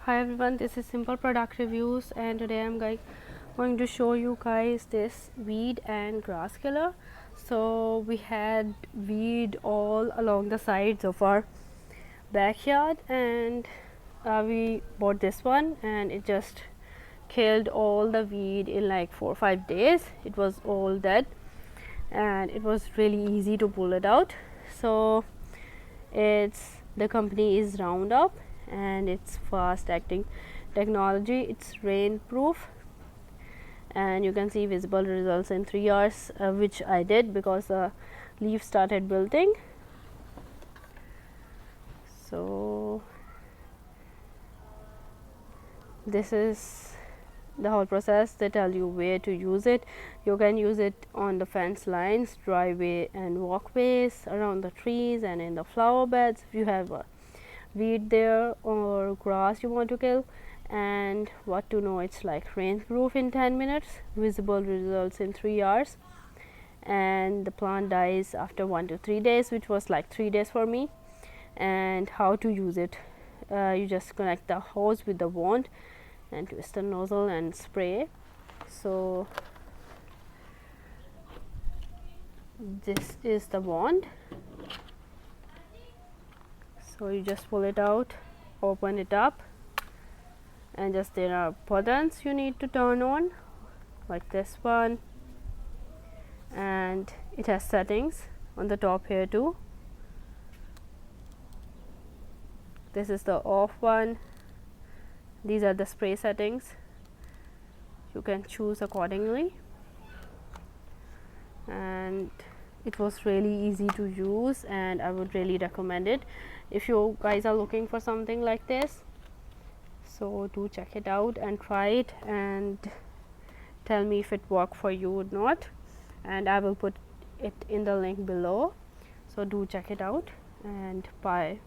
Hi everyone, this is Simple Product Reviews, and today I'm going to show you guys this weed and grass killer. So we had weed all along the sides of our backyard, and we bought this one, and it just killed all the weed in like 4 or 5 days. It was all dead, and it was really easy to pull it out. So the company is RoundUp, and it's fast acting technology. It's rain proof, and you can see visible results in 3 hours, which I did because the leaf started wilting. So this is the whole process. They tell you where to use it. You can use it on the fence lines, driveway and walkways, around the trees, and in the flower beds if you have a weed there or grass you want to kill. And what to know, it's like rain proof in 10 minutes, visible results in 3 hours, and the plant dies after 1 to 3 days, which was like 3 days for me. And how to use it, you just connect the hose with the wand and twist the nozzle and spray. So this is the wand. So you just pull it out, open it up, and just there are buttons you need to turn on, like this one, and it has settings on the top here too. This is the off one. These are the spray settings. You can choose accordingly, and it was really easy to use, and I would really recommend it if you guys are looking for something like this. So do check it out and try it, and tell me if it worked for you or not, and I will put it in the link below. So do check it out, and bye.